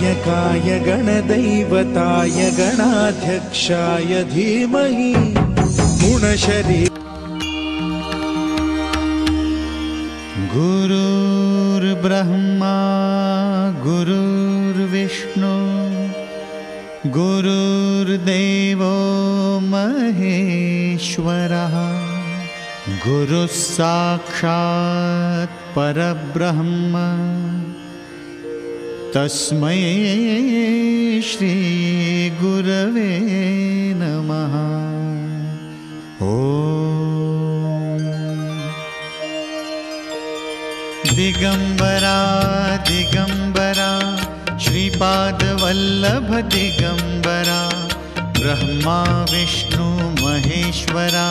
गणनायकाय गणदैवताय गणाध्यक्षाय धीमहि गुणशरीर। गुरुर्ब्रह्मा गुरुर्विष्णु गुरुर्देवो महेश्वरः गुरुः साक्षात् परब्रह्म तस्मै श्री गुरवे नमः। ओम दिगंबरा दिगंबरा श्रीपाद वल्लभ दिगंबरा ब्रह्मा विष्णु महेश्वरा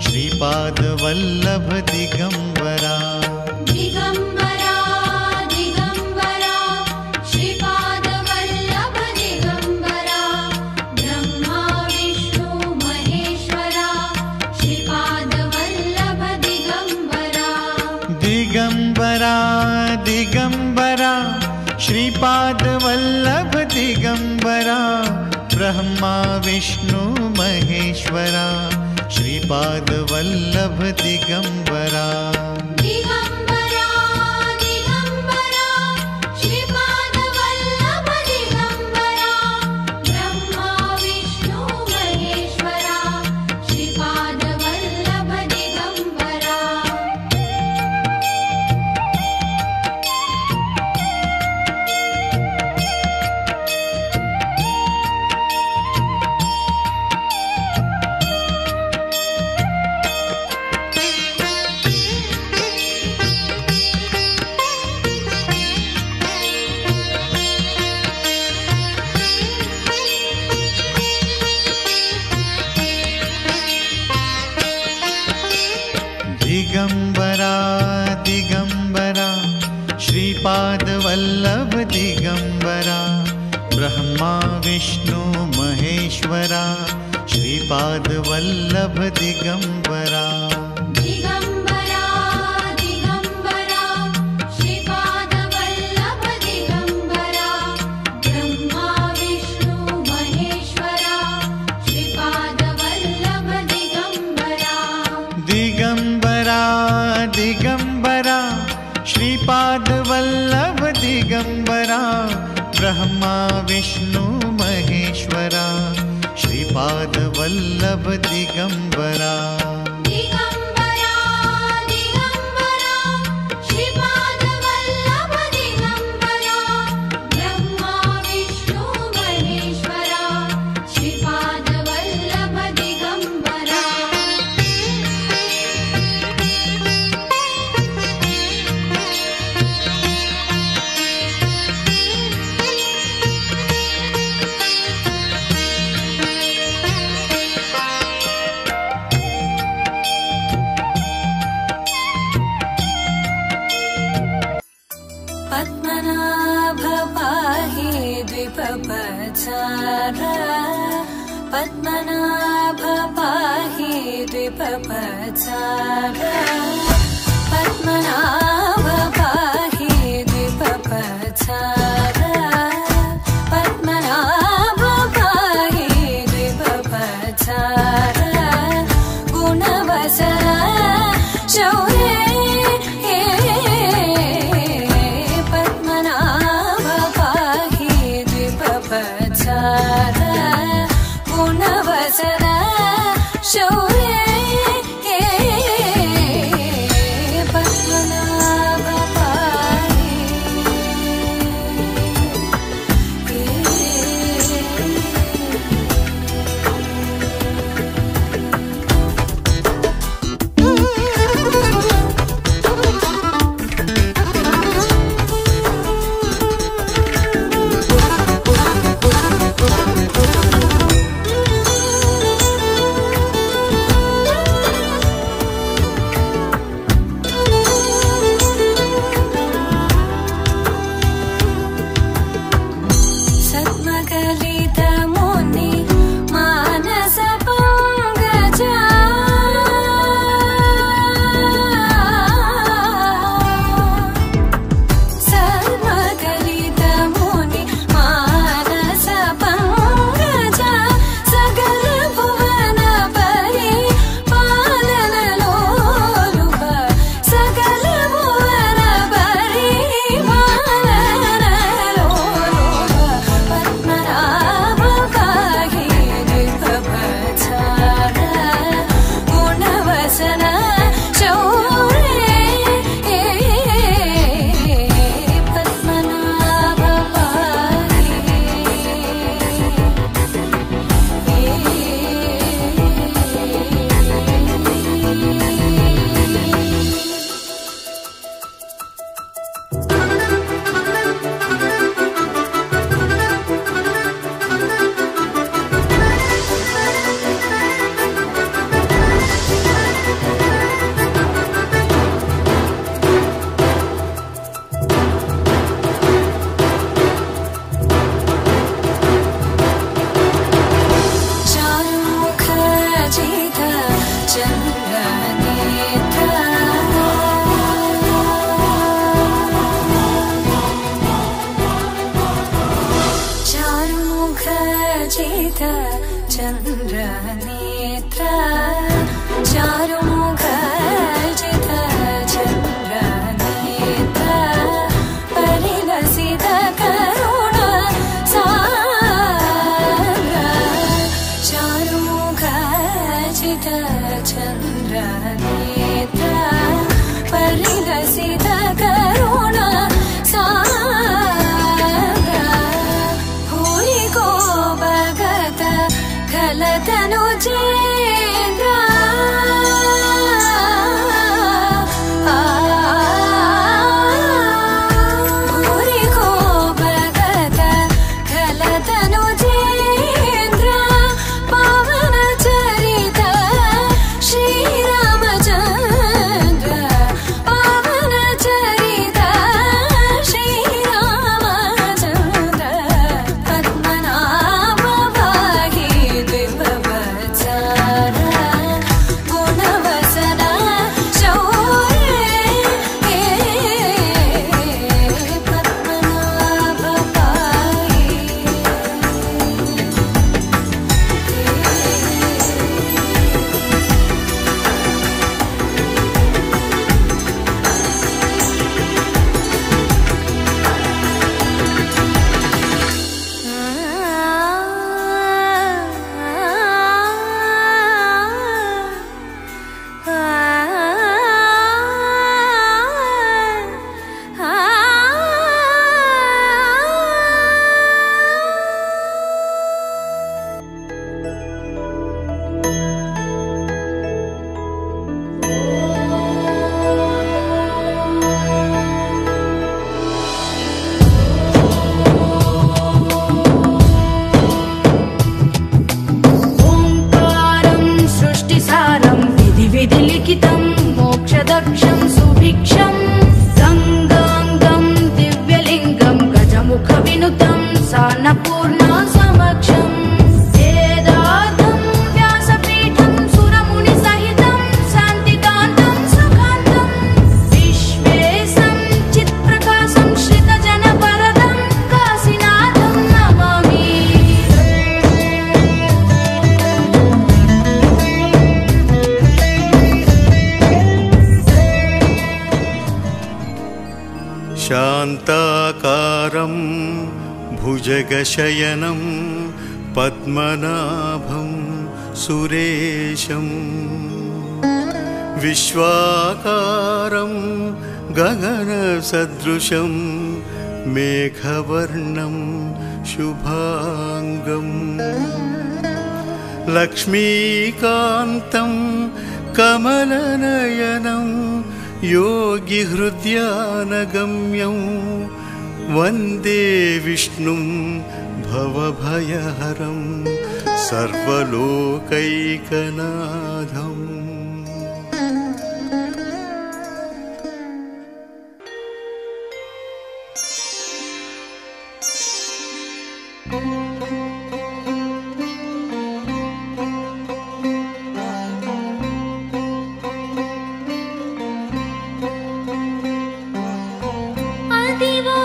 श्रीपाद वल्लभ दिगंबरा। दिगंबरा दिगंबरा श्रीपाद वल्लभ दिगंबरा ब्रह्मा विष्णु महेश्वरा श्रीपाद वल्लभ दिगंबरा। दिगंबरा दिगंबरा श्रीपाद वल्लभ दिगंबरा ब्रह्मा विष्णु महेश्वरा श्रीपाद वल्लभ दिगंबरा। दिगंबरा दिगंबरा श्रीपाद वल्लभ दिगंबरा ब्रह्मा विष्णु महेश्वरा श्रीपाद वल्लभ दिगंबरा। दिगंबरा दिगंबरा श्रीपाद वल्लभ दिगंबरा ब्रह्मा विष्णु महेश्वरा श्रीपाद वल्लभ दिगंबरा। दिगंबरा दिगंबरा श्रीपाद वल्लभ दिगंबरा ब्रह्मा विष्णु महेश्वरा श्रीपाद वल्लभ दिगंबरा। दिगंबरा दिगंबरा श्रीपाद वल्लभ दिगंबरा ब्रह्मा विष्णु महेश्वरा श्रीपाद वल्लभ दिगंबरा। दिगंबरा दिगंबरा श्रीपाद वल्लभ दिगंबरा ब्रह्मा विष्णु महेश्वरा श्रीपाद वल्लभ दिगंबरा। पद्मनाभ पाहि द्विपपचार पद्मनाभ पाहि द्विपपचार पद्मनाभ पाहि द्विपपचार पद्मनाभ पाहि द्विपपचार गुणवचन शौर्ये गुणवचन शौर्ये पद्मनाभ पाहि। गुणवसन शौर्ये पद्मनाभ चन्द्रनेत्र चारुमुखजित चन्द्रनेत्र परिलसित करुण सान्द्र चारुमुखजित चन्द्रनेत्र परिलसित करुण सान्द्र भूरिको भगत खलतनुजेन्द्र भूरिको भगत खलतनुजेन्द्र पावन चरित श्रीरामचन्द्र पावन चरित श्रीरामचन्द्र पद्मनाभ भागी द्विभवत्सर गुणवसन शौर्ये पद्मनाभ भागी ओङ्कारं सृष्टिसारं विधिलिखितं मोक्षदक्षं सुभिक्षं गङ्गाङ्गं दिव्यलिङ्गं गजमुखविनुतं सान्नपूर्णा समक्षं वेदार्थं व्यासपीठं सुरमुनिसहितं शान्तिकान्तं सुखान्तं विश्वेशं चित्प्रकाशं श्रितजनवरदं काशीनाथं नमामि शान्ताकारं भुजगशयनं पद्मनाभं सुरेशं विश्वाकारं गगनसदृशं मेघवर्णं शुभाङ्गं लक्ष्मीकान्तं कमलनयनं योगिहृद्यानगम्यं वन्दे विष्णुं भवभयहरं सर्वलोकैकनाथम्। अदिवो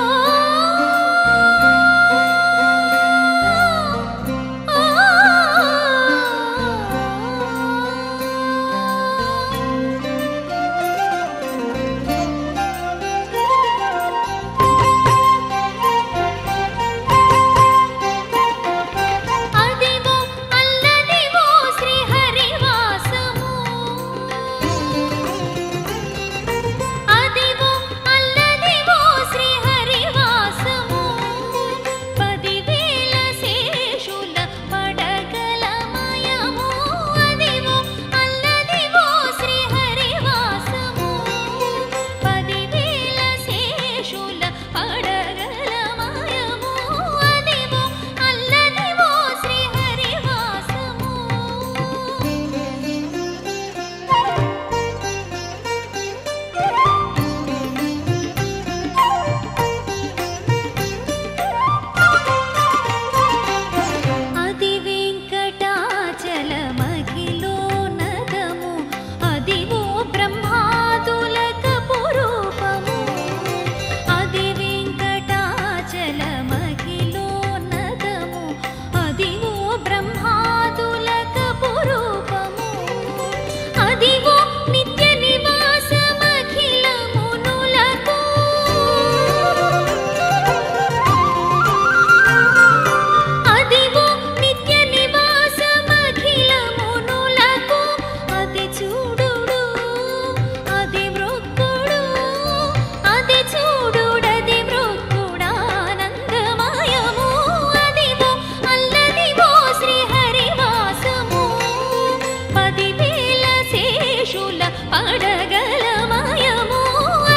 పడగలమయము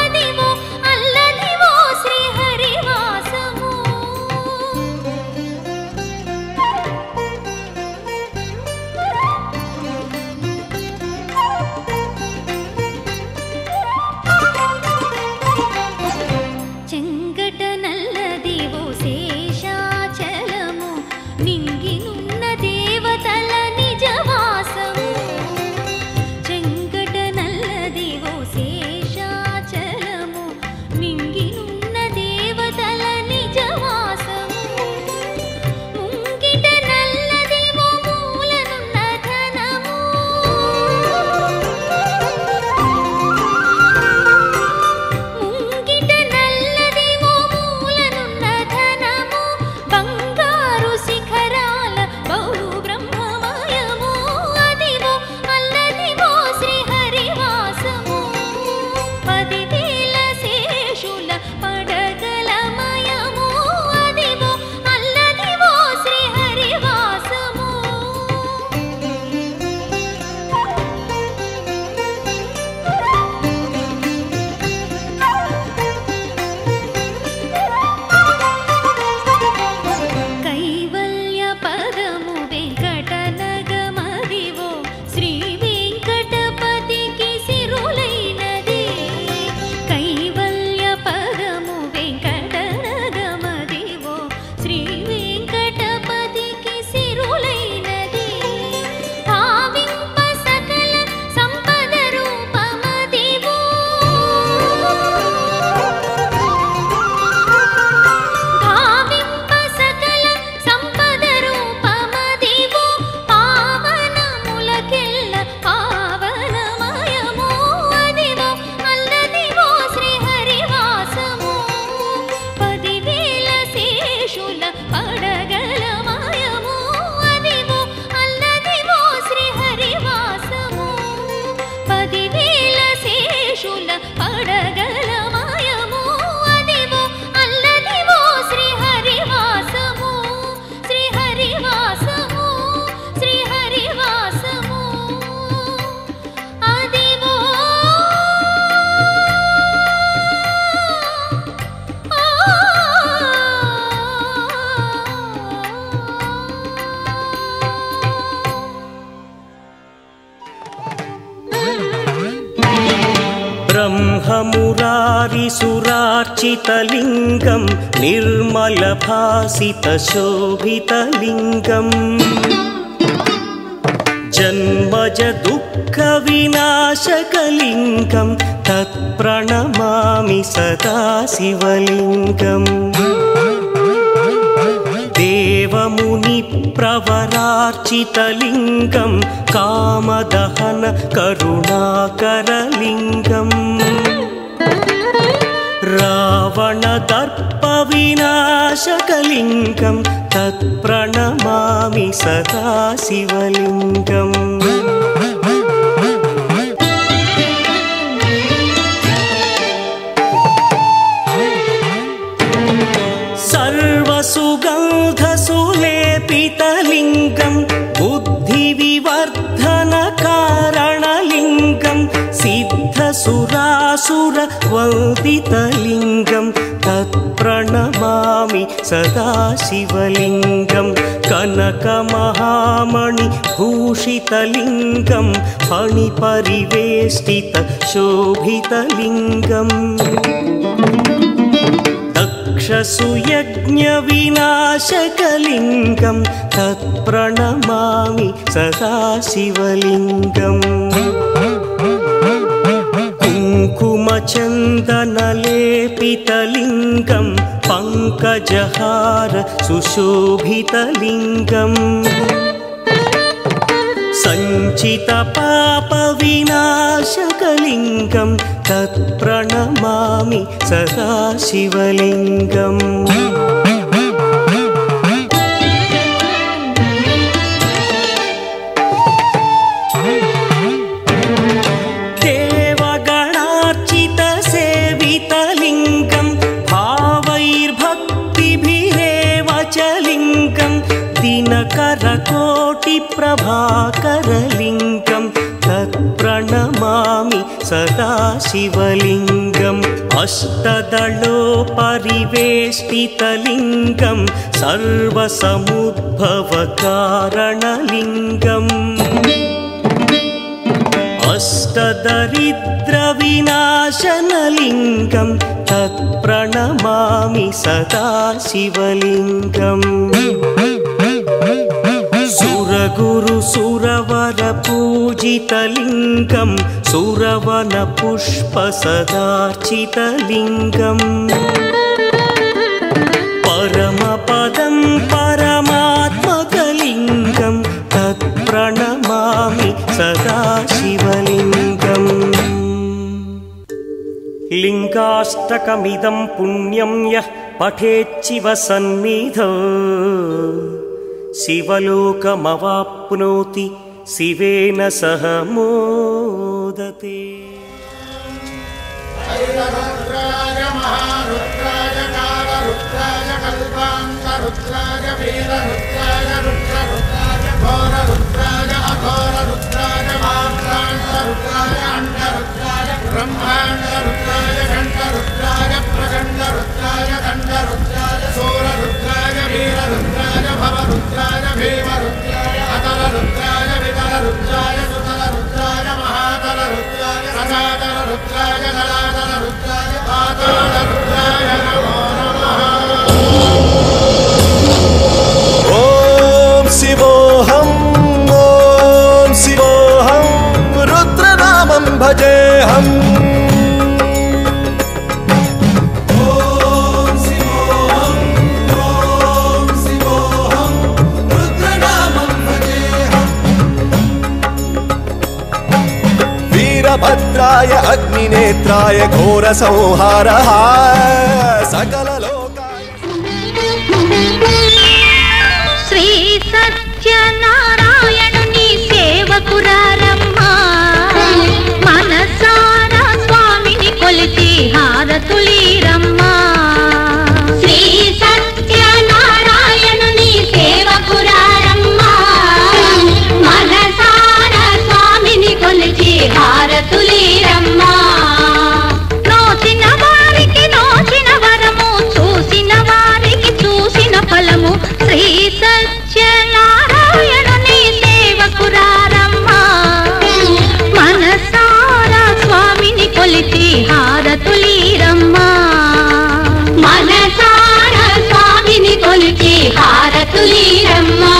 అదివో అల్లదివో శ్రీహరివాసము చెంగట నల్లదివో శేషాచలము నింగినున్న దేవతల నిజవాసము చెంగట నల్లదివో శేషాచలము నింగినున్న దేవతల నిజవాసము ముంగిట నల్లదివో మూలనున్న ధనము ముంగిట నల్లదివో మూలనున్న ధనము బంగారు శిఖరాల బహు బ్రహ్మమయము అదివో అల్లదివో శ్రీహరివాసము 10,000 శేషుల పడగలమయము అదివో అల్లదివో శ్రీహరివాసము కైవల్య పదము వెంకటనగమదివో శ్రీ వెంకటపతికి సిరులైనది కైవల్య పదము వెంకటనగమదివో శ్రీ వెంకటపతికి సిరులైనది భావింప సకల సంపద రూపమదివో భావింప సకల సంపద రూపమదివో పావనములకెల్ల పావనమయము అదివో అల్లదివో శ్రీహరివాసము 10,000 శేషుల పడగలమయము అదివో అల్లదివో శ్రీహరివాసము 10,000 శేషుల పడగలమయము అదివో అల్లదివో శ్రీహరివాసము శ్రీహరివాసము శ్రీహరివాసము అదివో ब्रह्ममुरारिसुरार्चितलिङ्गं निर्मलभासितशोभितलिङ्गम् जन्मज दुःखविनाशकलिङ्गं तत्प्रणमामि सदा शिवलिङ्गम् देवमुनिप्रवरार्चितलिङ्गं कामदहन करुणाकरलिङ्गम् रावणदर्पविनाशकलिङ्गं तत्प्रणमामि सदा शिवलिङ्गम् सर्वसुगन्धसुलेपितलिङ्गं बुद्धिविवर्धनकारणलिङ्गं सिद्धसुरासुरवन्दितलिङ्गं तत्प्रणमामि सदा शिवलिङ्गं कनकमहामणिभूषितलिङ्गं फणिपरिवेष्टितशोभितलिङ्गम् दक्षसुयज्ञविनाशकलिङ्गं तत्प्रणमामि सदा शिवलिङ्गम् कुङ्कुमचन्दनलेपितलिङ्गं पङ्कजहार सुशोभितलिङ्गम् सञ्चितपापविनाशकलिङ्गं तत्प्रणमामि सदा शिवलिङ्गम् देवगणार्चितसेवितलिङ्गं भावैर्भक्तिभिरेव च लिङ्गं दिनकरकोटिप्रभाकरलिङ्गं तत्प्रणमामि सदाशिवलिङ्गम् अष्टदलोपरिवेष्टितलिङ्गं सर्वसमुद्भवकारणलिङ्गम् अष्टदरिद्रविनाशनलिङ्गं तत्प्रणमामि सदाशिवलिङ्गम् सुरगुरुसुरवरपूजितलिङ्गं सुरवनपुष्पसदार्चितलिङ्गम् परमपदं परमात्मकलिङ्गं तत्प्रणमामि सदाशिवलिङ्गम् लिङ्गाष्टकमिदं पुण्यं यः पठेच्छिव सन्निधौ शिवलोकमवाप्नोति शिवेन सह मोदते। रुद्राय महारुद्राय कालरुद्राय कल्पान्तरुद्राय वीररुद्राय रुद्ररुद्राय घोररुद्राय अघोररुद्राय मात्रान्तरुद्राय अण्डरुद्राय ब्रह्माण्डरुद्राय घण्टरुद्राय प्रचण्डरुद्राय दण्डरुद्राय सूररुद्राय वीररुद्राय भवरुद्राय भीमरुद्राय अतलरुद्राय वितलरुद्राय सुतलरुद्राय महातलरुद्राय सदातलरुद्राय दलातलरुद्राय पातालरुद्राय नमो नमः। ॐ शिवोऽहं रुद्रनामं भजेऽहम्। वीरभद्राय अग्निनेत्राय घोरसंहारः सकललोकाय। శ్రీ సత్యనారాయణుని సేవకురారమ్మా మనసారా స్వామిని కొలిచి హారతులీరమ్మా. శ్రీ సత్యనారాయణుని సేవకురారమ్మా మనసారా స్వామిని కొలిచి హారతులీరమ్మా. నోచిన వారికి నోచిన వరము, చూసిన వారికి చూసిన ఫలము. శ్రీ సత్యనారాయణుని సేవకురారమ్మా మనసారా స్వామిని కొలిచి హారతులీరమ్మా. మనసారా స్వామిని కొలిచి హారతులీరమ్మా.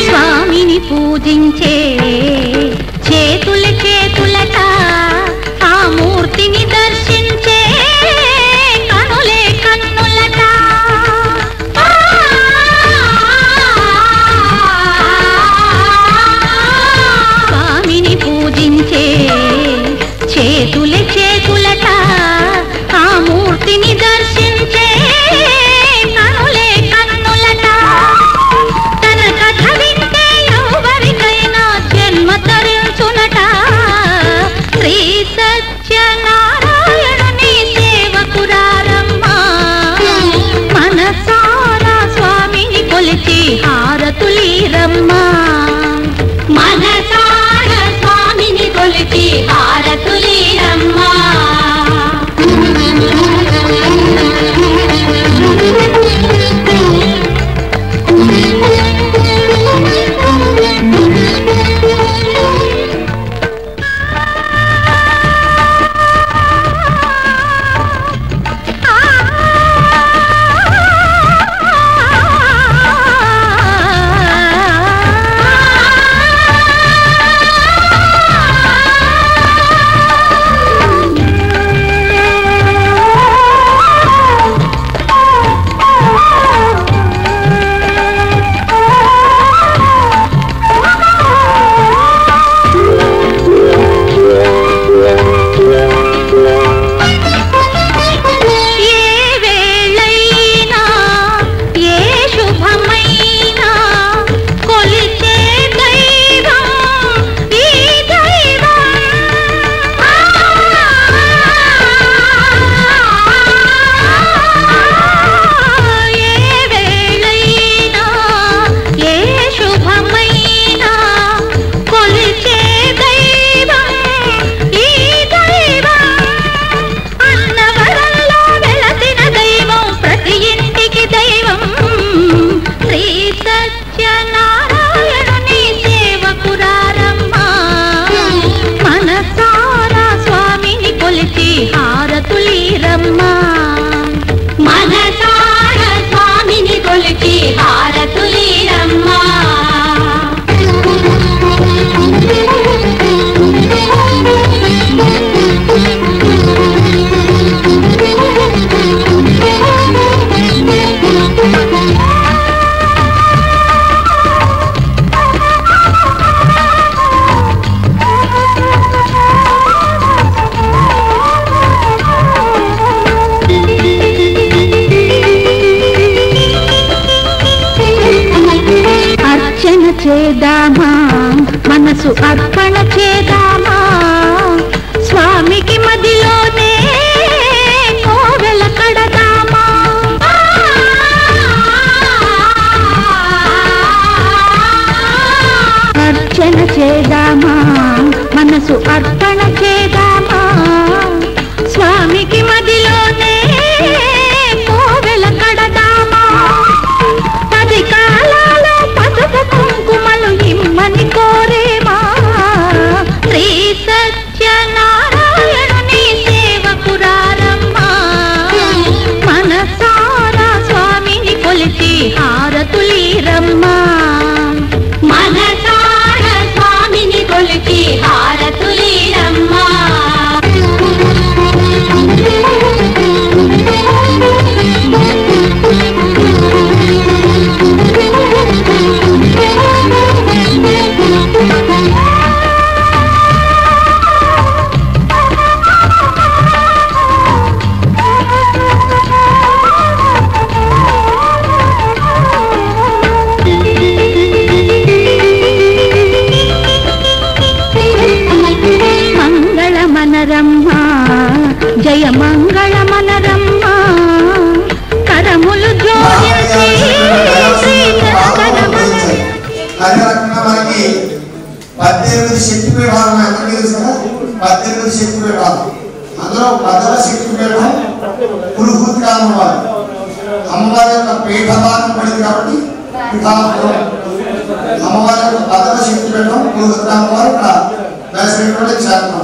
స్వామి మనసు అర్పణ చేద్దామా స్వామికి మదిలోనే కోవెల కడదామా అర్చన చేద్దామా మనసు అర్పణ చేద్దామా స్వామికి మదిలోనే కోవెల కడదామా 10 కాలాలో పసుపు కుంకుమలు ఇమ్మని కోరేమా శ్రీ సత్యనారాయణుని సేవకురారమ్మా మనసారా స్వామిని కొలిచి హారతులీరమ్మా మనసారా స్వామిని కొలిచి హారతులీరమ్మా మంగళమనరమ్మా జయ మంగళమనరమ్మా కరములు జోడించి మనకి 18 శక్తిపీఠాలు అందరికీ తెలుసు కదా 18 శక్తిపీఠాలు అందులో 10వ శక్తిపీఠం పురుహూతి అమ్మవారు అమ్మవారి యొక్క పీఠభాగం పడింది కాబట్టి పీఠాపురం అమ్మవారి యొక్క 10వ శక్తిపీఠం పురుహూతి అమ్మవారు ఇక్కడ దర్శనటువంటి క్షేత్రం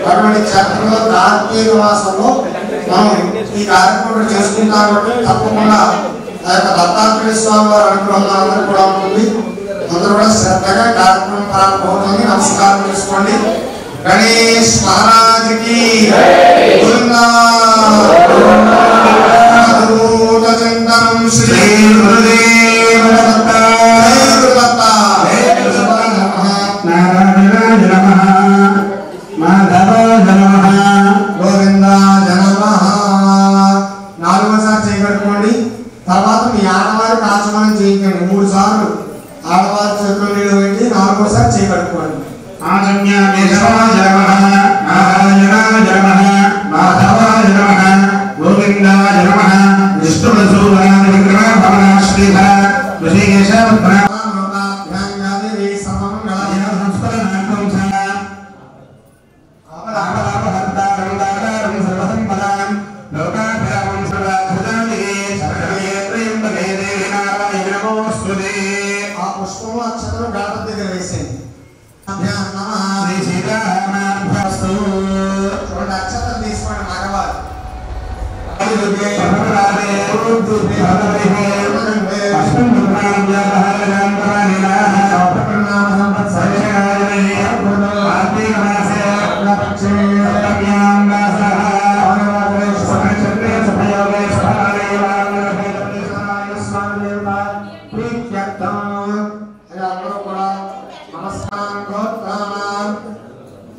అటువంటి క్షేత్రంలో కార్తీక మాసంలో మనం ఈ కార్యక్రమం చేసుకుంటాం కాబట్టి తప్పకుండా ఆ యొక్క దత్తాత్రేయ స్వామి వారి అనుగ్రహం అందరూ కూడా ఉంటుంది అందరూ కూడా శ్రద్ధగా కార్యక్రమం ప్రారంభమవుతుంది నమస్కారం చేసుకోండి గణేష్ మహారాజుకి చింతనం శ్రీ గురుదేవ దత్త గోవిందాయ నమః 4వసారి చేయగట్టుకోండి తర్వాత మీ ఆడవారి ఆచమనం చేయించండి 3 సార్లు ఆడవారి చేతులు నీళ్ళు పెట్టి 4వసారి చేయగట్టుకోండి ఆచమ్యాయ నమః నారాయణాయ నమః మాధవాయ నమః గోవిందాయ నమః విష్ణువసూరాయ విగ్రహ భవనాశ్రీధ ఋషికేశ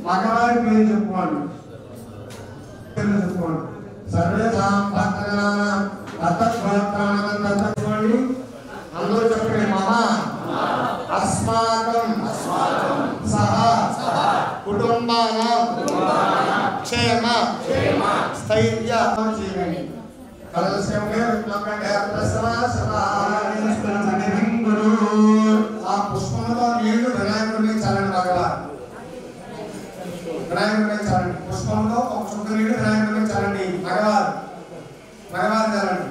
మగవారి పేరు చెప్పుకోండి అందరూ చెప్పండి మమ అస్మాకం సహ కుటుంబానాం క్షేమ స్థైర్య చేయండి ఆ పుష్పంలో నీళ్లు వినాయకుడిని చల్లండి భగవాన్ వినాయకుడిని చల్లండి పుష్పంలో ఒక చుక్క నీళ్లు వినాయకుడిని చల్లండి భగవాన్ చల్లండి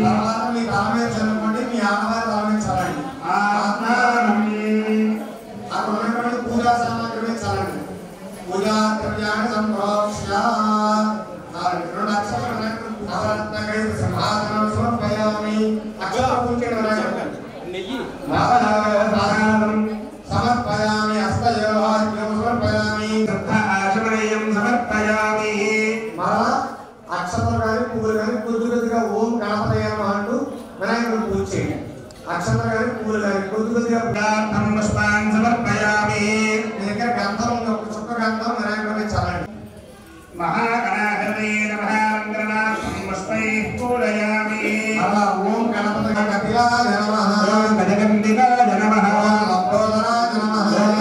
తర్వాత మీ తల మీద చల్లుకోండి మీ ఆడవారి తల మీద చల్లండి అక్కడ ఉన్నటువంటి పూజా సామాగ్రిని చల్లండి పూజా ద్రవ్యాన్ని సంప్రోక్ష్య 2 అక్షరాలు వినాయకుడు నవరత్నకై సింహాసనం సమర్పయామి అక్షరాలు పూజేయండి వినాయకుడు సమర్పయామి హస్తయోహార్ఘ్యం సమర్పయామి ఆచమనీయం సమర్పయామి మరలా అక్షతలు కానీ పువ్వులు కానీ కొద్దిగా ఓం గణపతయ నమః అంటూ వినాయకుడు పూజ చేయండి అక్షతలు కానీ పువ్వులు కానీ కొద్దిగా పుష్పాన్ని సమర్పయామి మీ దగ్గర గంధం ఉంది ఒక చుక్క గంధం వినాయకుడిని చల్లండి మహాగణాధిపతయే నమః మంగళార్థం పుష్పైః పూజయామి అలా ఓం గణపతయ గణపతయ నమః ఓం గజగంధికాయ నమః ఓం లంబోదరాయ నమః ఓం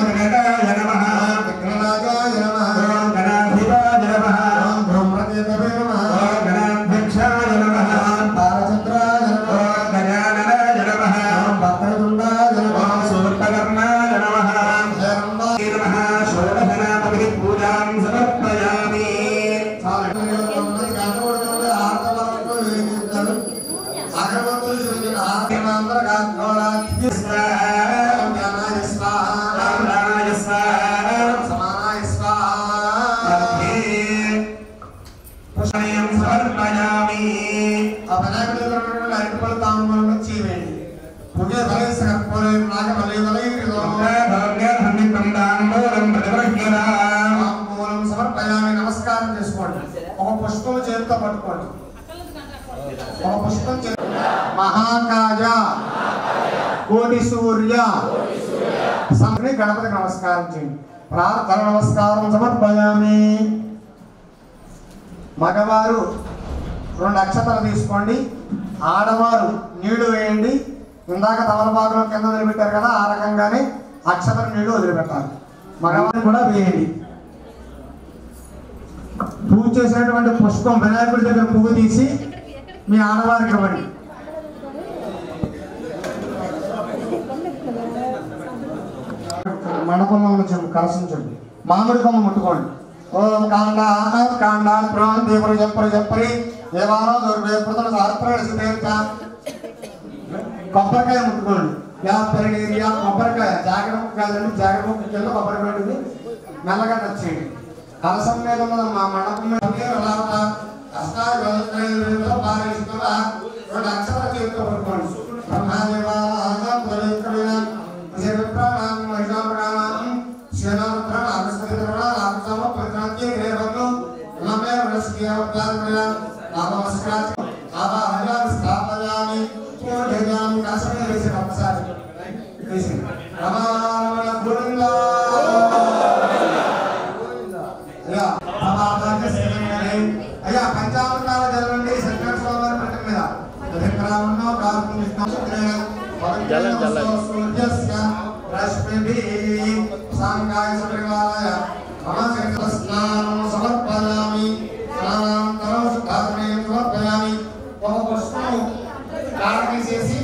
పుష్పణీయం సమర్పయామి. ఆ వినాయకుడి దగ్గర అరటిపళ్ళు తాంబూలంలో చేయండి. పుగే ఫలేస కర్పూరే నాగ ఫలేదలై తాంబూలం సమర్పయామి. నమస్కారం చేసుకోండి. ఒక పుష్పం చేతితో పట్టుకోండి. ఒక పుష్పం మహాకాయ కోటి సూర్య సంని గణపతికి నమస్కారం చేయండి. ప్రార్థన నమస్కారం సమర్పయామి. మగవారు 2 అక్షతలు తీసుకోండి. ఆడవారు నీళ్లు వేయండి. ఇందాక తమలపాకులో కింద వదిలిపెట్టారు కదా, ఆ రకంగానే అక్షతలు నీళ్లు వదిలిపెట్టాలి. మగవారు కూడా వేయండి. పూజ చేసినటువంటి పుష్పం వినాయకుడి దగ్గర పువ్వు తీసి మీ ఆడవారికి ఇవ్వండి. మండపంలో ఉన్న కలసించండి. మామిడి కొమ్మ ముట్టుకోండి. ఓం కాండ కాండ దేవరు చెప్పరి చెప్పరి దేవారో దుర్వేపృతులు సాత్రేత. కొబ్బరికాయ ముట్టుకోండి. పెరిగేరియా కొబ్బరికాయ జాగ్రత్త కాదండి, జాగ్రత్త కింద కొబ్బరికాయ ఉంటుంది. మెల్లగా నచ్చేయండి. కలసం మీద ఉన్న మా మండపం మీద 2 అక్షరాలు చేతితో పట్టుకోండి. అయ్యా పంచామృతాలు చదవండి. శంకర స్వామి పట్టం మీద సమర్పయామి. ఒక పుష్పం కారణం చేసి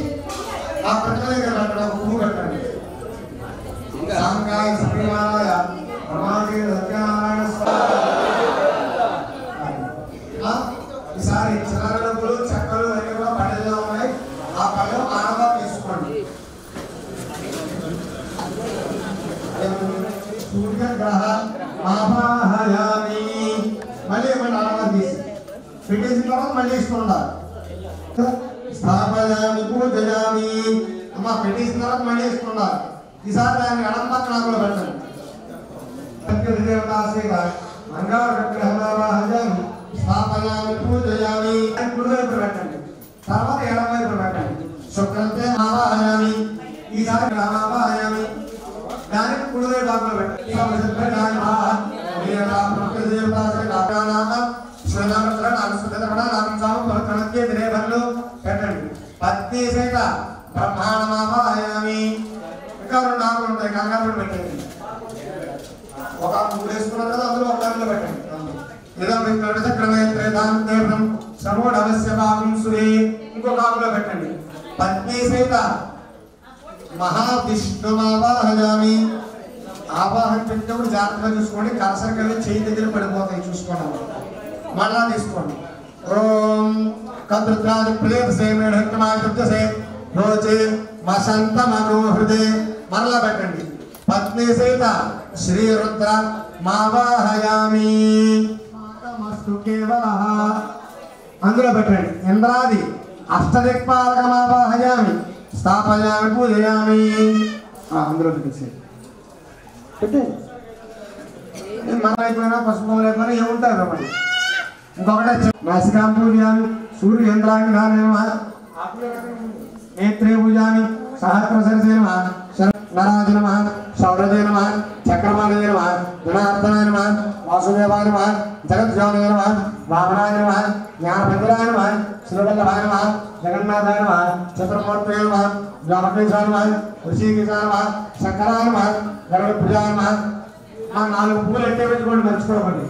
ఆ ప్రతి దగ్గర పెట్టడం పువ్వు పెట్టండి. సాంగాయ శ్రీమాలయ సత్యనారాయణ ఈసారి చిల్లర డబ్బులు చెక్కలు అన్ని కూడా పళ్ళలో ఉన్నాయి. ఆ పళ్ళు ఆనవా తీసుకోండి. సూర్యగ్రహ ఆవాహయామి. మళ్ళీ ఏమైనా ఆనవా తీసి పెట్టేసిన తర్వాత మళ్ళీ ఇస్తుండాలి. స్థాపయామి పూజయామి. అమ్మ పెట్టేసిన తర్వాత మళ్ళీ ఇస్తుండాలి. ఈసారి దాన్ని ఎడం పక్కన కూడా పెట్టండి. మంగాగ్రహమావాహయామి. స్థాపయామి పూజయామి. కుడివైపు పెట్టండి. తర్వాత ఎడం వైపు పెట్టండి. శుక్రంతే ఆవాహయామి. ఈసారి రామావాహయామి. దానికి కుడివైపు భాగంలో పెట్టండి. పెట్టండి. పత్ని సైత బ్రహ్మాండమావాహయామి. ఇంకా 2 ఆకులు ఉంటాయి, కంగారు పెట్టండి. ఒక 3 వేసుకున్నారు కదా, అందులో ఒక దాంట్లో పెట్టండి. ఇంకొక ఆకులో పెట్టండి. పత్ని సైత మహావిష్ణుమావాహయామి. ఆవాహన పెట్టినప్పుడు జాగ్రత్తగా చూసుకోండి. కలసరికల్లి చేయి దగ్గర పడిపోతాయి, చూసుకోండి. మళ్ళా తీసుకోండి. ఓం కద్రుద్రాది ప్లేసే మేఢమాయ రోజే వసంత మనోహృదే. మరలా పెట్టండి. పత్ని సైత శ్రీరుద్ర మావాహయామి. కేవల అందులో పెట్టండి. ఇంద్రాది అష్టదిక్పాలకమావాహయామి. స్థాపయామి పూజయామి. అందులో పెట్టేసి పెట్టండి. మనం అయిపోయినా పసుపు అయిపోయినా ఏముంటాయి మరి. ఇంకొకటే నాసికాం పూజయామి. సూర్యేంద్రాంగ నేత్రే పూజామి. సహస్రశిరసే నమః. నరాజ నమః. సౌరజే నమః. చక్రపాణే నమః. జనార్దనాయ నమః. వాసుదేవాయ నమః. జగద్జానాయ నమః. వామనాయ నమః. జ్ఞానపంజరాయ నమః. శ్రీవల్లభాయ నమః. జగన్నాథాయ నమః. చతుర్మూర్తయే నమః. జామకేశాయ నమః. ఋషికేశాయ నమః. శంకరాయ నమః. గరుడప్రియాయ నమః. 4 పువ్వులు ఎట్టే పెట్టుకోండి, మర్చిపోకండి.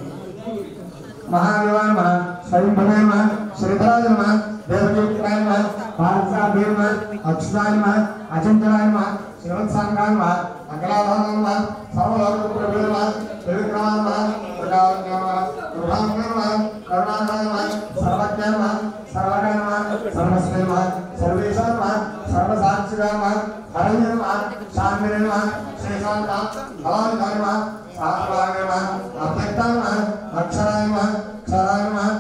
మహాదేవాయ నమః. స్వయంభవాయ నమః. శ్రీధరాయ నమః. దేవదేవాయ నమః. పార్థాయ నమః. అచ్యుతాయ నమః. అచంచలాయ నమః. శ్రీవత్సాంగాయ నమః. అఖిలాధారాయ నమః. సర్వలోకప్రభవే నమః. త్రివిక్రమాయ నమః. ప్రకాశాయ నమః. కరుణాకరాయ నమః. కరుణాకరాయ నమః. సర్వజ్ఞాయ నమః. సర్వజ్ఞాయ నమః. సర్వస్వే నమః. సర్వేశాయ నమః. సర్వసాక్షిగాయ నమః. హరయ నమః. శాంతిరే నమః. శ్రీశాంత బలాయ నమః. సాత్వాయ నమః. అవ్యక్తాయ నమః. అక్షరాయ నమః. క్షరాయ నమః.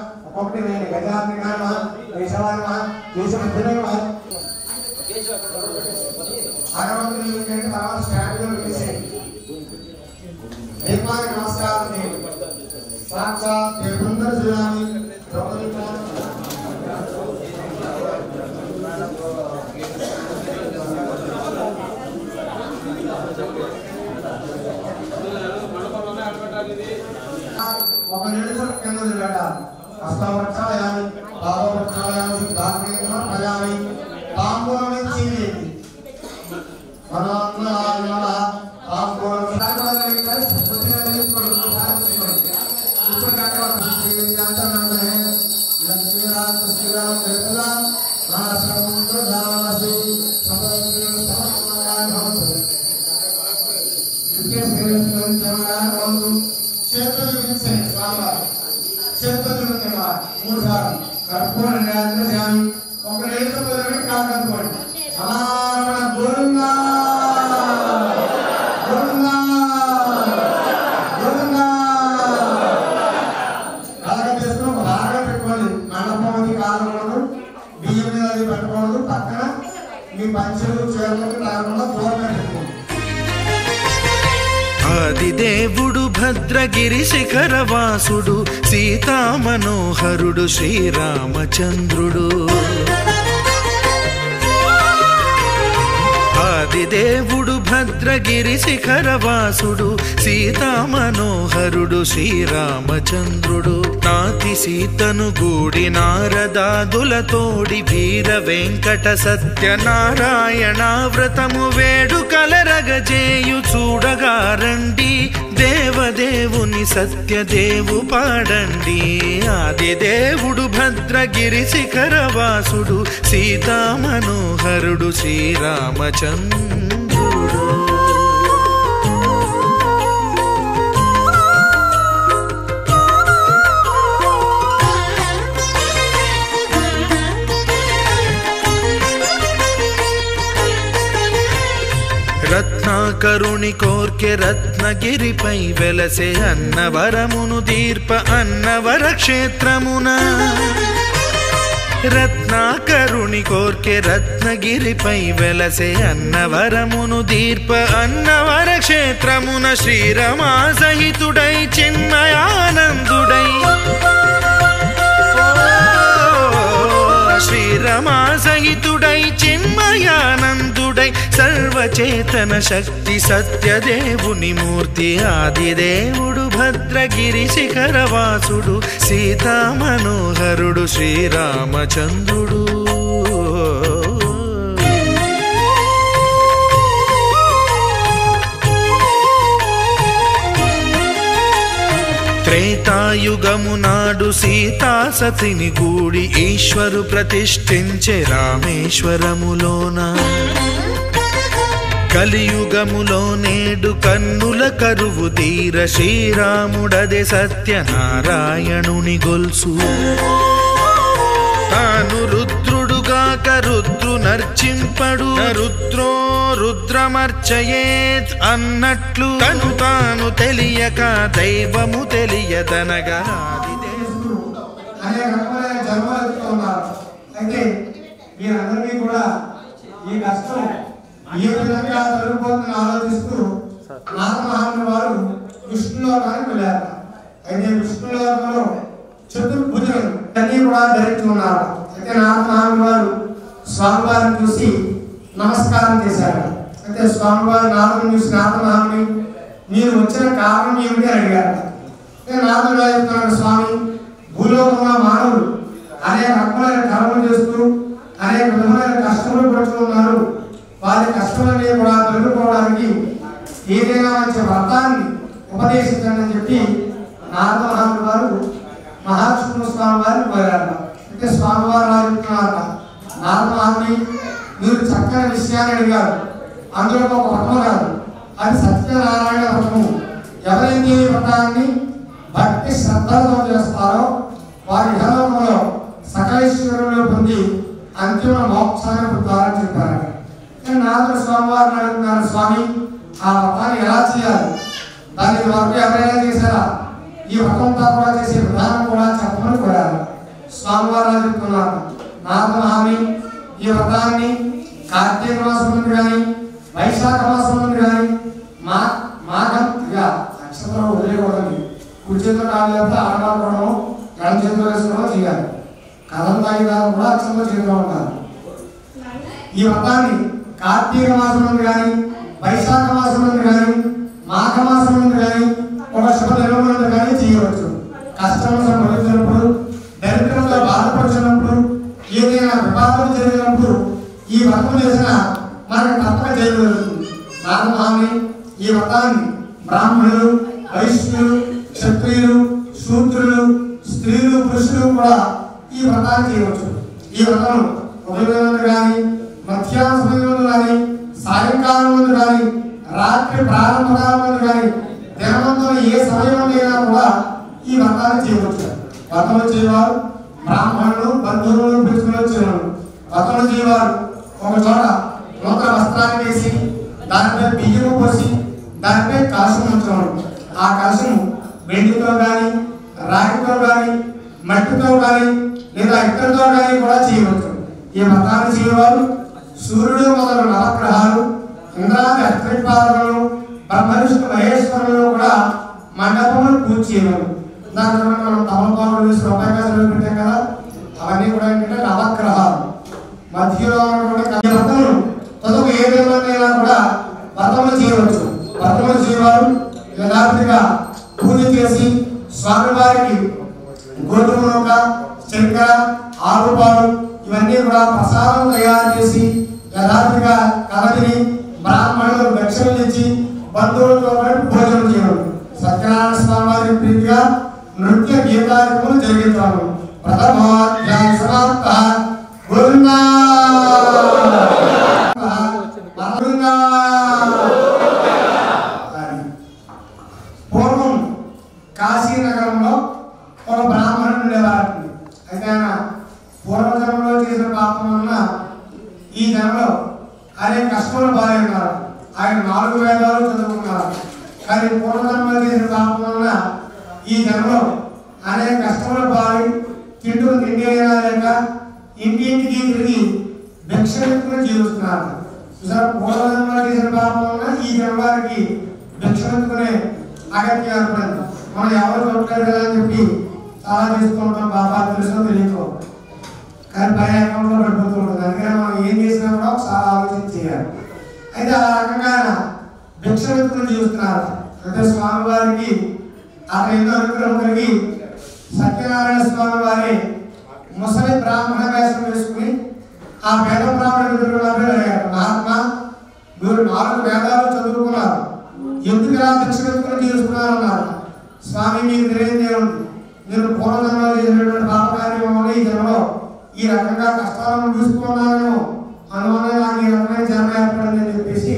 ఆదిదేవుడు భద్రగిరి శిఖరవాసుడు సీతా మనోహరుడు శ్రీరామచంద్రుడు. ఆదిదేవుడు భద్రగిరి శిఖరవాసుడు సీతా మనోహరుడు శ్రీరామచంద్రుడు. నాతి సీతను గూడి నారదాదులతోడి వీర వెంకట సత్యనారాయణ వ్రతము వేడుకలరగజేయు చూడగా రండి, దేవదేవుని సత్యదేవు పాడండి. ఆదిదేవుడు భద్రగిరి శిఖరవాసుడు సీతా మనోహరుడు శ్రీరామచంద్రుడు. రత్నాకరుని కోర్కె రత్నగిరిపై వెలసే అన్నవరమును దీర్ప అన్నవర క్షేత్రమున. రత్నాకరుని కోర్కె రత్నగిరిపై వెలసే అన్నవరమును దీర్ప అన్నవర క్షేత్రమున. శ్రీరమా సహితుడై చిన్మయానందుడై శ్రీరమా సహితుడై చిన్మయానందుడై సర్వచేతన శక్తి సత్యదేవుని మూర్తి. ఆదిదేవుడు భద్రగిరి శిఖరవాసుడు సీతా మనోహరుడు శ్రీరామచంద్రుడు. త్రేతాయుగము నాడు సీతా సతిని గూడి ఈశ్వరు ప్రతిష్ఠించే రామేశ్వరములోన. కలియుగములో నేడు కన్నుల కరువు తీర శ్రీరాముడదే సత్యనారాయణుని గొల్సు. తాను రుద్రుడుగాక రుద్రు నర్చింపడు, రుద్రో రుద్రమర్చయేత్ అన్నట్లు తను తాను తెలియక దైవము తెలియదనగా. అయితే మీరందరికీ కూడా ఈ కష్టం ఏ విధంగా జరుగుతుందని ఆలోచిస్తూ నారదమహాముని వారు విష్ణులోకానికి వెళ్ళారు. అయితే విష్ణులోకంలో చతుర్భుజులు అన్ని కూడా ధరించుకున్నారు. అయితే నారదమహాముని వారు స్వామివారిని చూసి నమస్కారం చేశారు. అయితే స్వామివారు నారదుని చూసి నారదమహాముని మీరు వచ్చిన కారణం ఏమిటి అని అడిగారు. నారదుడు చెప్తున్నాడు, స్వామి భూలోకంలో మానవులు అనేక రకమైన కర్మలు చేస్తూ అనేక విధమైన కష్టములు పడుతున్నారు. వారి కష్టమన్నీ కూడా తొలగిపోవడానికి ఏదైనా మంచి వ్రతాన్ని ఉపదేశించండి అని చెప్పి నారదమహాముని వారు మహావిష్ణు స్వామి వారిని కోరారు. అయితే స్వామివారు చెప్తున్నారు, నారదమహాముని మీరు చక్కని విషయాన్ని అడిగారు. అందులో ఒక వ్రతం కాదు, అది సత్యనారాయణ వ్రతము. ఎవరైతే ఈ వ్రతాన్ని భక్తి శ్రద్ధలతో చేస్తారో వారి ఇహలోకంలో సకలేశ్వరులు పొంది అంతిమ మోక్షాన్ని పొందుతారని చెప్పారు. నారద స్వామివారిని అడుగుతున్నారు, స్వామి ఆ వ్రతాన్ని ఎలా చేయాలి, దానికి వరకు ఎవరైనా చేశారా, ఈ వ్రతంతో కూడా చేసే విధానం కూడా చెప్పమని కోరారు. స్వామివారు చెప్తున్నారు. నారదమహామి ఈ వ్రతాన్ని కార్తీక మాసం నుండి కానీ వైశాఖ మాసం నుండి కానీ మాఘం నక్షత్రం వదిలేకూడదు. కుడి చేతిలో కాలేకపోతే ఆడవాళ్ళం ఎడం చేతిలో వేసుకోవడం చేయాలి. కథం తాగిన కూడా అక్షంలో చేతిలో ఉండాలి. ఈ వ్రతాన్ని కార్తీక మాసం నుండి కానీ వైశాఖ మాసం నుండి కానీ మాఘ మాసం నుండి కానీ ఒక శుభ దినం నుండి కానీ చేయవచ్చు. కష్టంలో సంభవించినప్పుడు, దరిద్రంలో బాధపడుతున్నప్పుడు, ఏదైనా వివాదం జరిగినప్పుడు ఈ వ్రతం చేసిన మనకు తప్పక చేయగలుగుతుంది. నారదమహామి ఈ వ్రతాన్ని బ్రాహ్మణులు, వైశ్యులు, క్షత్రియులు, శూద్రులు, స్త్రీలు, పురుషులు కూడా ఈ వ్రతాన్ని చేయవచ్చు. ఈ వ్రతం ఉదయం కానీ మధ్యాహ్న సమయంలో కానీ సాయంకాలం ముందు కానీ రాత్రి ప్రారంభ కాలం కానీ దినవంతో ఏ సమయంలోనైనా కూడా ఈ వ్రతాన్ని చేయవచ్చు. వ్రతం చేయవారు బ్రాహ్మణులు, బంధువులు పిలుచుకుని వచ్చేవారు. వ్రతం చేయవారు ఒక చోట నూతన వస్త్రాన్ని వేసి దానిపై బియ్యము పోసి దానిపై కలశం ఉంచేవారు. ఆ కలశం వెండితో కానీ రాగితో కానీ మట్టితో కానీ లేదా ఇక్కడితో కానీ కూడా చేయవచ్చు. ఈ వ్రతాన్ని చేయవారు సూర్యుడు మొదలు నవగ్రహాలు, ఇంద్రాది అగ్నిపాదములు, బ్రహ్మ విష్ణు మహేశ్వరులు కూడా మండపములు పూజ చేయవాలి. దాంట్లో మనం తమలపాకులు వేసి రూపాయలు పెట్టాం కదా, అవన్నీ కూడా ఏంటంటే నవగ్రహాలు. మధ్యలో ఉన్నటువంటి వ్రతములు తదుకు ఏ విధంగా కూడా వ్రతములు చేయవచ్చు. వ్రతములు చేయవారు యథార్థిగా పూజ చేసి స్వామివారికి గోధుమ నూక, చక్కెర, ఆవుపాలు ఇవన్నీ కూడా ప్రసాదం తయారు చేసి యథార్థిగా కలదిని బ్రాహ్మణులు దక్షిణలు ఇచ్చి బంధువులతో పాటు భోజనం చేయడం. సత్యనారాయణ స్వామి వారి ప్రీతిగా నృత్య గీతాలు జరిగించాము. ప్రథమోధ్యాయ సమాప్త. గోవిందా గోవిందా. పూర్వం కాశీనగరంలో ఒక బ్రాహ్మణుడు ఉండేవారు. అయితే ఆయన పూర్వజన్మలో చేసిన పాపం వలన ఈ జన్మలో అనేక కష్టములు బాగా ఉన్నారు. ఆయన 4 వేదాలు చదువుకున్నారు. కానీ పూర్వజన్మలో చేసిన పాపం వలన ఈ జన్మలో అనేక కష్టములు బాగా తింటూ తిండి అయినా లేక ఇంటింటికి తిరిగి భిక్షమెత్తుకుని జీవిస్తున్నారు. చూసారు, పూర్వజన్మలో చేసిన పాపం వలన ఈ జన్మానికి భిక్షమెత్తుకునే అగత్యం ఏర్పడింది. మనం ఎవరు చూడలేదు కదా అని చెప్పి చాలా చేస్తూ ఉంటాం. బాబా తెలుసో తెలియకో కానీ పై అకౌంట్లో పడిపోతూ ఉంటుంది. అందుకని మనం ఏం చేసినా కూడా ఒకసారి ఆలోచన చేయాలి. అయితే ఆ రకంగా భిక్షమెత్తుకుని జీవిస్తున్నారు. అంటే స్వామివారికి అతను ఎన్నో అనుగ్రహం కలిగి సత్యనారాయణ స్వామి వారి ముసలి బ్రాహ్మణ వేషం వేసుకుని ఆ వేద బ్రాహ్మణ అడిగారు, మహాత్మా మీరు 4 వేదాలు చదువుకున్నారు, ఎందుకు ఇలా భిక్షమెత్తుకుని జీవిస్తున్నారు అన్నారు. స్వామి మీకు తెలియదు, మీరు పూర్వజన్మలో చేసినటువంటి పాపకార్యం వల్ల ఈ జన్మలో ఈ రకంగా కష్టాలను చూసుకున్నాను అనుమానం నాకు ఈ రకమైన జన్మ ఏర్పడిందని చెప్పేసి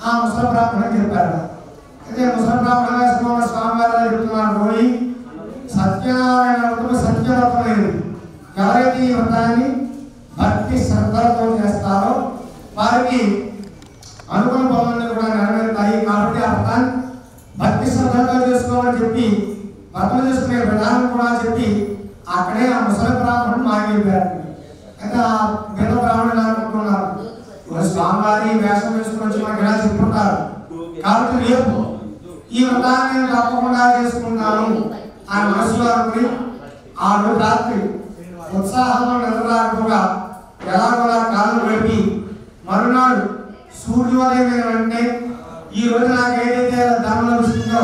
ఆ ముసలి బ్రాహ్మణ చెప్పారు. అయితే ముసలి బ్రాహ్మణ వేసుకున్న స్వామివారు చెప్తున్నారు, పోయి సత్యనారాయణ వ్రతం సత్యవ్రతమైనది. ఎవరైతే ఈ వ్రతాన్ని భక్తి శ్రద్ధలతో చేస్తారో వారికి అనుకున్న పనులన్నీ కూడా నెరవేరుతాయి. కాబట్టి ఆ వ్రతాన్ని భక్తి శ్రద్ధలతో చేసుకోవాలని చెప్పి వ్రతం చేసుకునే విధానం కూడా చెప్పి అక్కడే ఆ ముసలి బ్రాహ్మణుడు మాగిపోయారు. అయితే ఆ వేద బ్రాహ్మణుడు అనుకుంటున్నారు, స్వామివారి వేషం వేసుకుని వచ్చి మనకి ఇలా చెప్పుకుంటారు కాబట్టి రేపు ఈ వ్రతాన్ని నేను తప్పకుండా చేసుకుంటాను అని మనసులో అనుకుని ఆ రోజు రాత్రి ఉత్సాహంలో నిద్రపోగా ఎలాగోలా కాళ్ళు పెట్టి మరునాడు సూర్యోదయం వెంటనే ఈ రోజు నాకు ఏదైతే ధనం లభిస్తుందో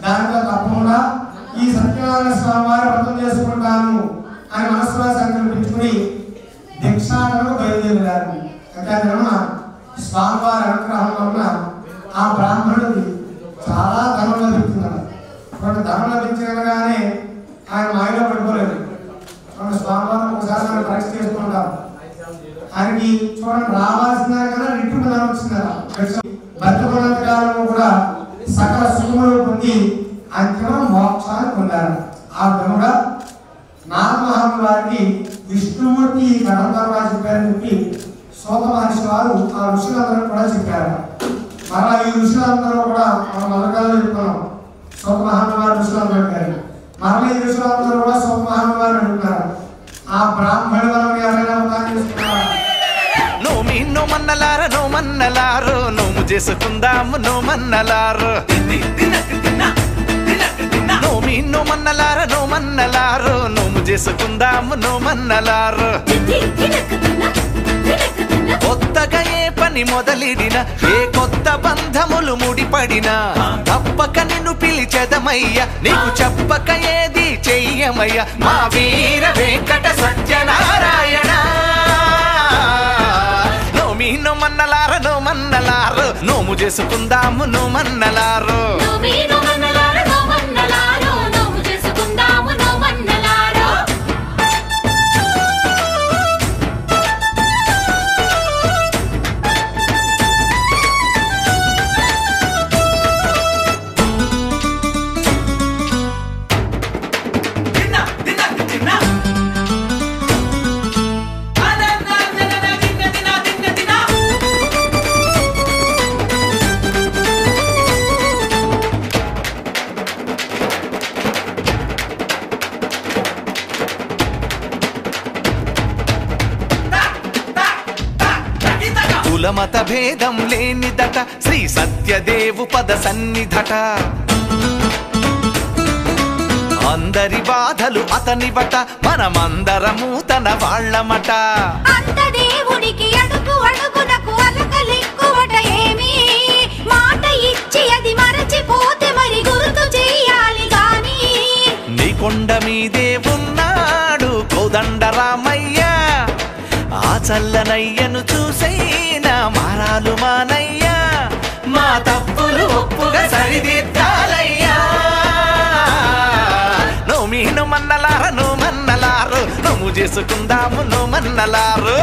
దానితో తప్పకుండా ఈ సత్యనారాయణ స్వామి వారి వ్రతం చేసుకుంటాను అని మనసులో సంకల్పించుకుని దీక్షాటనకు బయలుదేరారు. అంటే స్వామివారి అనుగ్రహం వలన ఆ బ్రాహ్మణుడికి చాలా ధనం లభిస్తున్నారు. ధనం లభించగానే ఆయన మాయలో పడిపోలేదు. స్వామివారిని ఒకసారి మనం పరీక్ష చేసుకుంటాం. ఆయనకి చూడండి రావాల్సిన కదా రిటర్న్ ధనం వచ్చింది కదా. బతుకున్నంత కాలం కూడా సకల సుఖములు పొంది అంతిమ మోక్షాన్ని పొందారు. ఆ విధంగా నారదమహాముని వారికి విష్ణుమూర్తి ఈ కథ ద్వారా చెప్పారని చెప్పి సోత మహర్షి వారు ఆ ఋషులందరూ కూడా చెప్పారు. మరలా ఈ ఋషులందరూ కూడా మనం మొదలుగా చెప్తున్నాం. సోత మహాముని వారు ఋషులందరూ అడిగారు. మరలా ఈ ఋషులందరూ కూడా సోత మహాముని వారు అడుగుతున్నారు, బ్రాహ్మణ వరం ఎవరైనా ఉపాయం చేసుకున్నారా? నోమి నోమన్నలార నోమన్నలారు నోము చేసుకుందాము నోమన్నలారు నోమి నోమన్నలార నోమన్నలారు నోము చేసుకుందాము నోమన్నలారు కొత్తగా ఏ పని మొదలిడిన ఏ కొత్త బంధములు ముడిపడినా తప్పక నిన్ను పిలిచెదమయ్య నీకు చెప్పక ఏది చెయ్యమయ్య మా వీర వెంకట సత్యనారాయణ నోమి నోమన్నలార నోమన్నలారు నోము చేసుకుందాము నోమన్నలారు కులమత భేదం లేనిదట శ్రీ సత్యదేవు పద సన్నిధట అందరి బాధలు అతనివట మనమందరము తన వాళ్ళమట అంత దేవునికి అడుగు అడుగునకు అలకలెక్కువట ఏమి మాట ఇచ్చి అది మరచిపోతే మరి గుర్తు చెయ్యాలి గాని నీ కొండ మీదే ఉన్నాడు కోదండరామయ్య ఆ చల్లనయ్యను చూసైనా మారాలు మానయ్యా మా తప్పులు ఒప్పుగా సరిదిద్దాలయ్యా నోమి నోమన్నలార నోమన్నలారు నోము చేసుకుందాము నోమన్నలారు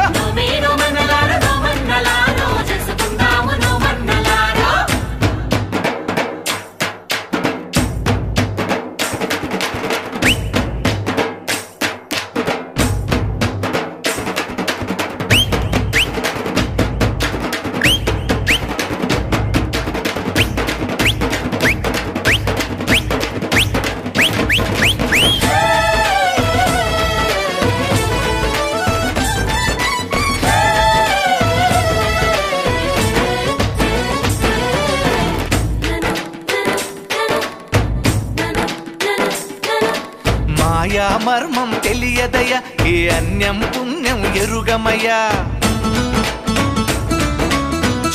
మాయా మర్మం తెలియదయ ఏ అన్యం పుణ్యం ఎరుగమయ్యా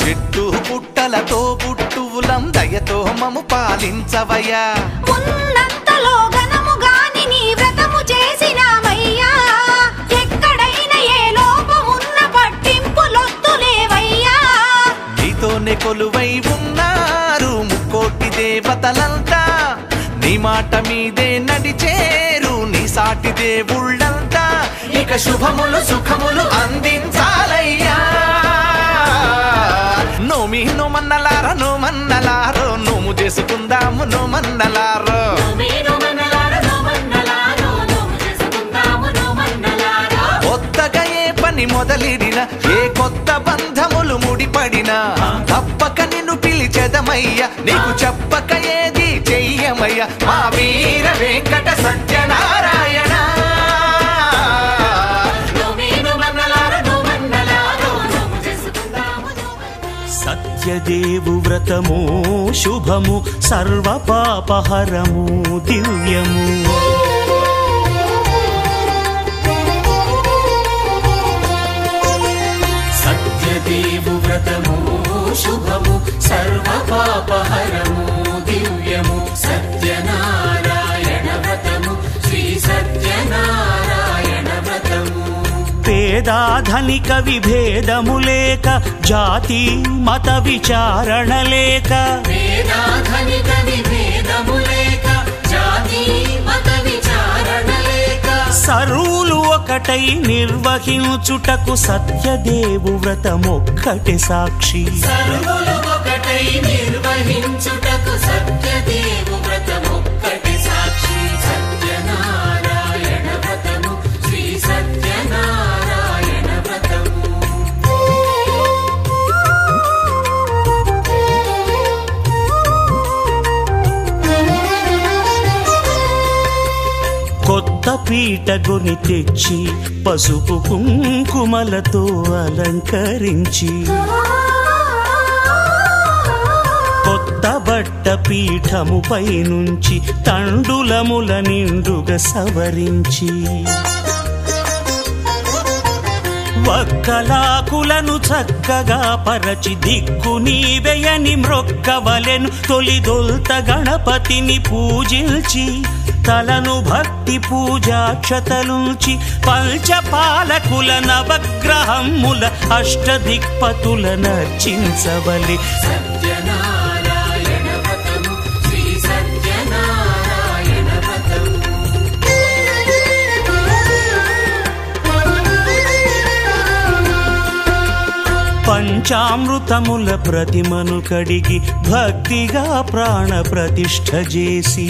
చెట్టు పుట్టలతో పుట్టువులం దయతో మము పాలించవయ్యా ఉన్నంతలో గనము గాని నీ వ్రతము చేసినామయ్యా ఎక్కడైనా ఏ లోపమున్న పట్టింపులొద్దులేవయ్యా నీతోనే కొలువై ఉన్నారు ముక్కోటి దేవతలంతా నీ మాట మీదే నడిచేరు నీ సాటి దేవుళ్ళంతా ఇక శుభములు సుఖములు అందించాలయ్యా నోమి నోమన్నలార నోమన్నలారు నోము చేసుకుందాము నోమన్నలారు కొత్తగా ఏ పని మొదలిడిన ఏ కొత్త బంధములు ముడిపడినా తప్పక నిన్ను పిలిచెదమయ్య నీకు చెప్పక ఏది చెయ్యమయ్య మా వీర వెంకట సత్యనారాయణ సత్యదేవు వ్రతము శుభము సర్వ పాపహరము దివ్యము సత్యదేవు వ్రతము శుభము సర్వ పాపహరము దివ్యము సత్యనారాయణ వ్రతము శ్రీ సత్యనారాయణ వ్రతము పేదాధనిక విభేదము లేక జాతి మత విచారణ లేక వేదాధనిక విభేదము లేక జాతి మత విచారణ లేక సర్వులు ఒకటై నిర్వహించుటకు సత్యదేవు వ్రతమొక్కటి సాక్షి సర్వులు ఒకటై నిర్వహించుటకు సత్యదేవు వ్రతమొక్కటి సాక్షి సత్యనారాయణ వ్రతము శ్రీ సత్యనారాయణ వ్రతము కొత్త పీటగొని తెచ్చి పసుపు కుంకుమలతో అలంకరించి కొత్త బట్ట పీఠముపై నుంచి తండులముల నిండుగా సవరించి వక్కలాకులను చక్కగా పరచి దిక్కు నీవెయని మ్రొక్కవలెను తొలిదొల్త గణపతిని పూజించి తలను భక్తి పూజాక్షతలుంచి పంచపాలకుల నవగ్రహముల అష్టదిక్పతుల నర్చించవలి సత్యనారాయణ వ్రతము శ్రీ సత్యనారాయణ వ్రతము పంచామృతముల ప్రతిమను కడిగి భక్తిగా ప్రాణ ప్రతిష్ఠ చేసి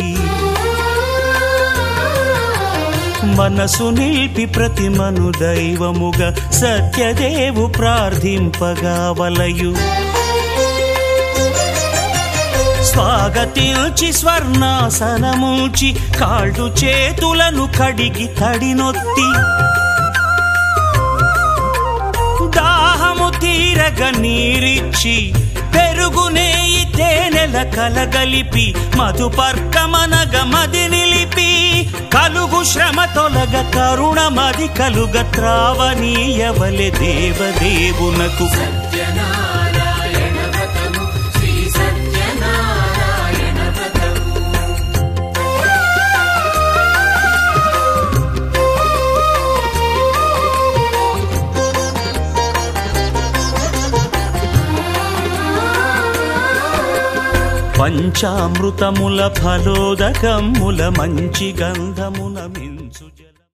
మనసు నిలిపి ప్రతిమను దైవముగా సత్యదేవు ప్రార్థింపగా వలయు స్వాగతించి స్వర్ణాసనముంచి కాళ్ళు చేతులను కడిగి తడినొత్తి దాహము తీరగ నీరిచ్చి పెరుగు నెయ్యి తేనెల కలగలిపి మధుపర్కమనగ మది నిలిపి కలుగు శ్రమ తొలగ కరుణ మది కలుగ త్రావనీయవలె దేవదేవునకు సత్యనారాయణ వ్రతము శ్రీ సత్యనారాయణ వ్రతము పంచామృతముల ఫలోదకముల మంచి గంధమున